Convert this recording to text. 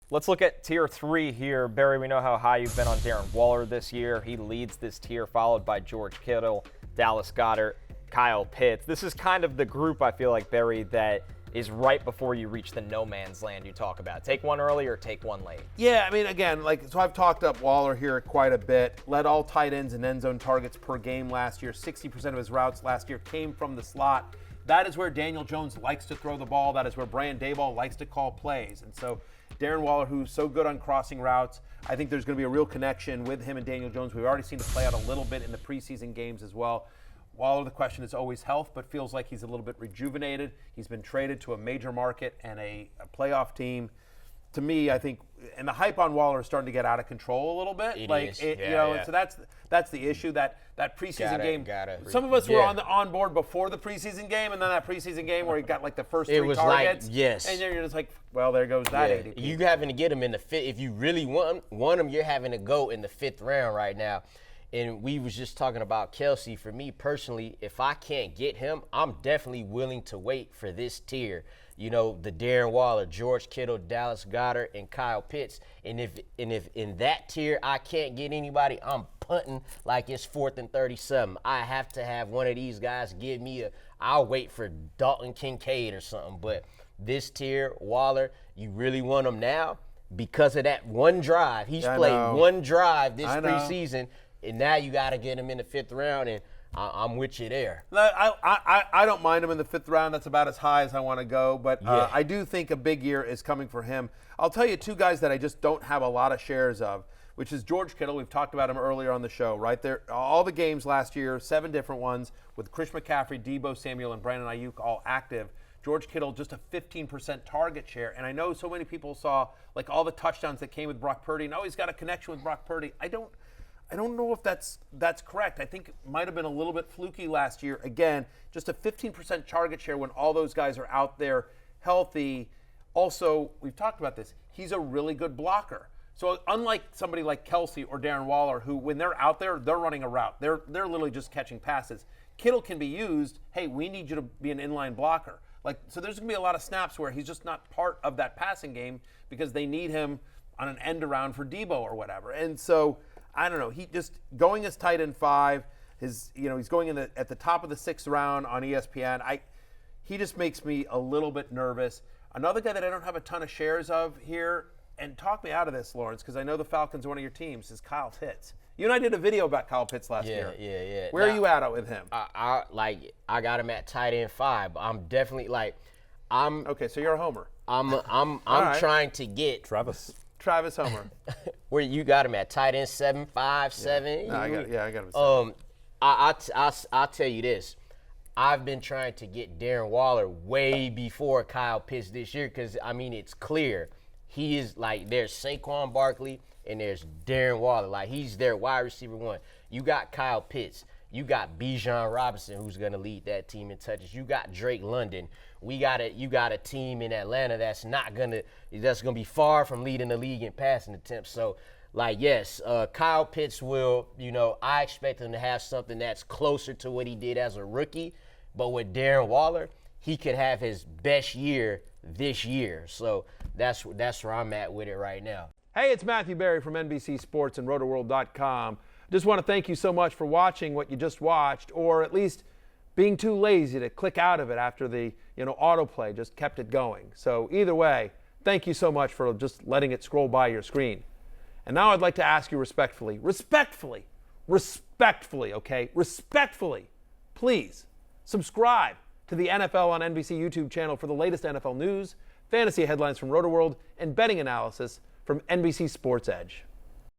Let's look at Tier 3 here. Barry, we know how high you've been on Darren Waller this year. He leads this tier, followed by George Kittle, Dallas Goedert, Kyle Pitts. This is kind of the group, I feel like, Barry, that is right before you reach the no man's land you talk about. Take one early or take one late. Yeah, I mean, again, so I've talked up Waller here quite a bit. Led all tight ends and end zone targets per game last year. 60% of his routes last year came from the slot. That is where Daniel Jones likes to throw the ball. That is where Brian Daboll likes to call plays. And so Darren Waller, who's so good on crossing routes, I think there's going to be a real connection with him and Daniel Jones. We've already seen it play out a little bit in the preseason games as well. Waller, the question is always health, but feels like he's a little bit rejuvenated. He's been traded to a major market and a playoff team. To me, I think, and the hype on Waller is starting to get out of control a little bit. So that's the issue. That preseason game. Some of us were on board before the preseason game, and then that preseason game where he got like the first three targets. And then you're just like, well, there goes that ADP. You having to get him in the fifth. If you really want him, you're having to go in the 5th round right now. And we was just talking about Kelsey. For me personally, if I can't get him, I'm definitely willing to wait for this tier. You know, the Darren Waller, George Kittle, Dallas Goedert, and Kyle Pitts. And if in that tier I can't get anybody, I'm punting like it's 4th and 37. I have to have one of these guys give me I'll wait for Dalton Kincaid or something. But this tier, Waller, you really want him now because of that one drive. He's played one drive this preseason. And now you got to get him in the 5th round, and I'm with you there. I don't mind him in the 5th round. That's about as high as I want to go. But I do think a big year is coming for him. I'll tell you two guys that I just don't have a lot of shares of, which is George Kittle. We've talked about him earlier on the show, right there. All the games last year, 7 different ones with Chris McCaffrey, Deebo Samuel, and Brandon Ayuk all active. George Kittle, just a 15% target share. And I know so many people saw like all the touchdowns that came with Brock Purdy. And he's got a connection with Brock Purdy. I don't know if that's correct. I think it might have been a little bit fluky last year. Again, just a 15% target share when all those guys are out there healthy. Also, we've talked about this. He's a really good blocker. So unlike somebody like Kelsey or Darren Waller, who when they're out there, they're running a route. They're literally just catching passes. Kittle can be used, hey, we need you to be an inline blocker. So there's going to be a lot of snaps where he's just not part of that passing game because they need him on an end around for Deebo or whatever. And so I don't know. He just going as tight end 5. He's going at the top of the 6th round on ESPN. He just makes me a little bit nervous. Another guy that I don't have a ton of shares of here, and talk me out of this, Lawrence, because I know the Falcons are one of your teams, is Kyle Pitts. You and I did a video about Kyle Pitts last year. Yeah. Where are you at with him? I got him at tight end 5. I'm definitely okay. So you're a homer. I'm trying to get Travis Homer. Where you got him at tight end 7, 5, 7. No, I got him. I'll tell you this. I've been trying to get Darren Waller way before Kyle Pitts this year because it's clear he is there's Saquon Barkley and there's Darren Waller. He's their wide receiver 1. You got Kyle Pitts. You got Bijan Robinson, who's going to lead that team in touches. You got Drake London. You got a team in Atlanta that's going to be far from leading the league in passing attempts. So, yes, Kyle Pitts will, I expect him to have something that's closer to what he did as a rookie. But with Darren Waller, he could have his best year this year. So that's where I'm at with it right now. Hey, it's Matthew Berry from NBC Sports and RotoWorld.com. Just want to thank you so much for watching what you just watched, or at least being too lazy to click out of it after the autoplay just kept it going. So either way, thank you so much for just letting it scroll by your screen. And now I'd like to ask you respectfully, please subscribe to the NFL on NBC YouTube channel for the latest NFL news, fantasy headlines from RotoWorld, and betting analysis from NBC Sports Edge.